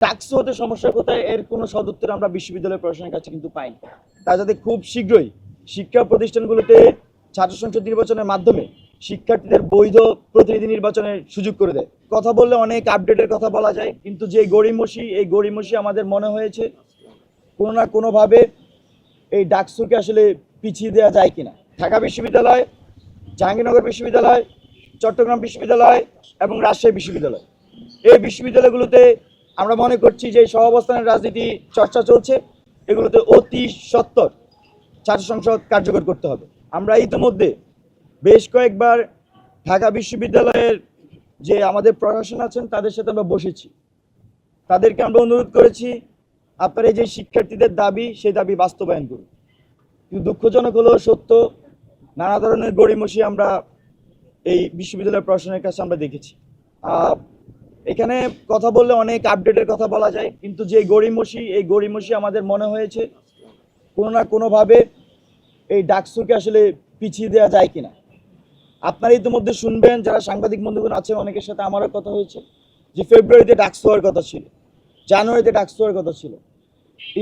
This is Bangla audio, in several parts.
টাকসু হতে সমস্যা কোথায় এর কোনো সদুত্তর আমরা বিশ্ববিদ্যালয় প্রশাসনের কাছে কিন্তু পাইনি। তা যাতে খুব শীঘ্রই শিক্ষা প্রতিষ্ঠানগুলোতে ছাত্র সংসদ নির্বাচনের মাধ্যমে শিক্ষার্থীদের বৈধ প্রতিনিধি নির্বাচনের সুযোগ করে দেয়। কথা বললে অনেক আপডেটের কথা বলা যায়, কিন্তু যে গড়িমসি এই গড়িমসি আমাদের মনে হয়েছে কোনো না কোনোভাবে এই ডাকসুকে আসলে পিছিয়ে দেওয়া যায় কিনা। ঢাকা বিশ্ববিদ্যালয়, জাহাঙ্গীরনগর বিশ্ববিদ্যালয়, চট্টগ্রাম বিশ্ববিদ্যালয় এবং রাজশাহী বিশ্ববিদ্যালয়, এই বিশ্ববিদ্যালয়গুলোতে আমরা মনে করছি যে সহাবস্থানের রাজনীতি চর্চা চলছে, এগুলোতে অতি সত্বর ছাত্র সংসদ কার্যকর করতে হবে। আমরা ইতিমধ্যে বেশ কয়েকবার ঢাকা বিশ্ববিদ্যালয়ের যে আমাদের প্রশাসন আছেন তাদের সাথে আমরা বসেছি, তাদেরকে আমরা অনুরোধ করেছি আপনারা যে শিক্ষার্থীদের দাবি সেই দাবি বাস্তবায়ন করুন। কিন্তু দুঃখজনক হলেও সত্য, নানা ধরনের গড়িমসি আমরা এই বিশ্ববিদ্যালয় প্রশাসনের কাছে আমরা দেখেছি। এখানে কথা বললে অনেক আপডেটের কথা বলা যায়, কিন্তু যে গড়িমসি এই গড়িমসি আমাদের মনে হয়েছে কোনো না কোনোভাবে এই ডাকসুকে আসলে পিছিয়ে দেওয়া যায় কিনা। আপনারা ইতিমধ্যে শুনবেন, যারা সাংবাদিক বন্ধুগণ আছেন অনেকের সাথে আমারও কথা হয়েছে যে ফেব্রুয়ারিতে ডাকসু হওয়ার কথা ছিল, জানুয়ারিতে ডাকসু হওয়ার কথা ছিল।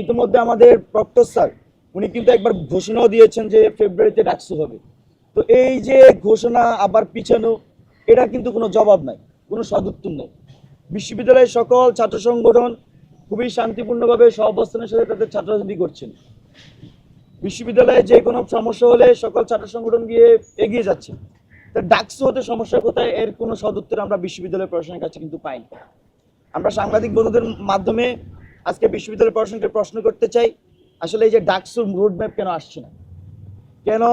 ইতিমধ্যে আমাদের প্রক্টর স্যার উনি কিন্তু একবার ঘোষণাও দিয়েছেন যে ফেব্রুয়ারিতে ডাকসু হবে। তো এই যে ঘোষণা আবার পিছানো, এটা কিন্তু কোনো জবাব নাই, কোনো সদুত্তর নেই। বিশ্ববিদ্যালয়ের সকল ছাত্র সংগঠন খুবই শান্তিপূর্ণভাবে সহাবস্থানের সাথে তাদের ছাত্র রাজনীতি করছেন। বিশ্ববিদ্যালয়ে যে কোনো সমস্যা হলে সকল ছাত্র সংগঠন গিয়ে এগিয়ে যাচ্ছে। তা ডাকসু হতে সমস্যা কোথায় এর কোনো সদুত্তর আমরা বিশ্ববিদ্যালয় প্রশাসনের কাছে কিন্তু পাইনি। আমরা সাংবাদিক বন্ধুদের মাধ্যমে আজকে বিশ্ববিদ্যালয় প্রশাসনকে প্রশ্ন করতে চাই, আসলে এই যে ডাকসুর রোডম্যাপ কেন আসছে না, কেন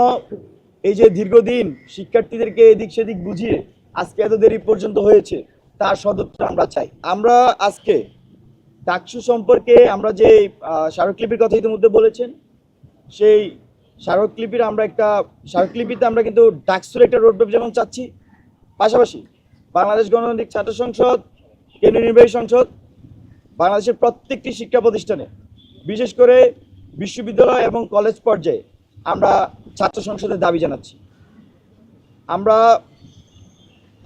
এই যে দীর্ঘদিন শিক্ষার্থীদেরকে এদিক সেদিক বুঝিয়ে আজকে এত দেরি পর্যন্ত হয়েছে, তার সদুত্তর আমরা চাই। আমরা আজকে ডাকসু সম্পর্কে আমরা যে স্মারকলিপির কথা ইতিমধ্যে বলেছেন, সেই স্মারকলিপিতে আমরা কিন্তু ডাকসুর একটা রোডম্যাপ যেমন চাচ্ছি, পাশাপাশি বাংলাদেশ গণতান্ত্রিক ছাত্র সংসদ, কেন্দ্রীয় নির্বাহী সংসদ, বাংলাদেশের প্রত্যেকটি শিক্ষা প্রতিষ্ঠানে বিশেষ করে বিশ্ববিদ্যালয় এবং কলেজ পর্যায়ে আমরা ছাত্র সংসদের দাবি জানাচ্ছি। আমরা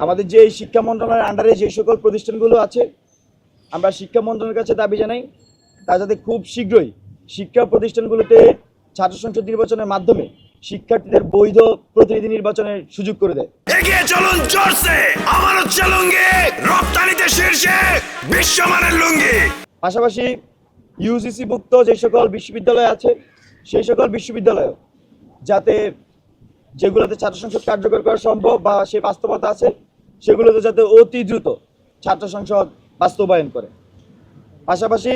আমাদের যে শিক্ষা মন্ত্রণালয়ের আন্ডারে যে সকল প্রতিষ্ঠানগুলো আছে, আমরা শিক্ষা মন্ত্রণালয়ের কাছে দাবি জানাই তা যাতে খুব শীঘ্রই শিক্ষা প্রতিষ্ঠানগুলোতে ছাত্র সংসদ নির্বাচনের মাধ্যমে শিক্ষার্থীদের বৈধ প্রতিনিধি নির্বাচনের সুযোগ করে দেয়। এগিয়ে চলুন জোরসে, আমার হচ্ছে লুঙ্গি, রপ্তানিতে শীর্ষে বিশ্বমানের লুঙ্গি। পাশাপাশি ইউজিসি ভুক্ত যে সকল বিশ্ববিদ্যালয় আছে সেই সকল বিশ্ববিদ্যালয় যাতে যেগুলোতে ছাত্র সংসদ কার্যকর করা সম্ভব বা সে বাস্তবতা আছে সেগুলোতে যাতে অতি দ্রুত ছাত্র সংসদ বাস্তবায়ন করে। পাশাপাশি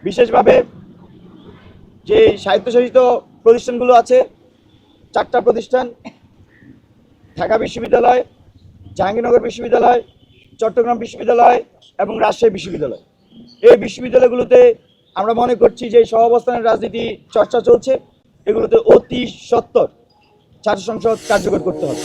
বিশেষভাবে যে স্বায়ত্তশাসিত প্রতিষ্ঠানগুলো আছে, 4টা প্রতিষ্ঠান, ঢাকা বিশ্ববিদ্যালয়, জাহাঙ্গীরনগর বিশ্ববিদ্যালয়, চট্টগ্রাম বিশ্ববিদ্যালয় এবং রাজশাহী বিশ্ববিদ্যালয়, এই বিশ্ববিদ্যালয়গুলোতে আমরা মনে করছি যে সহাবস্থানের রাজনীতি চর্চা চলছে, এগুলোতে অতি সত্বর ছাত্র সংসদ কার্যকর করতে হবে।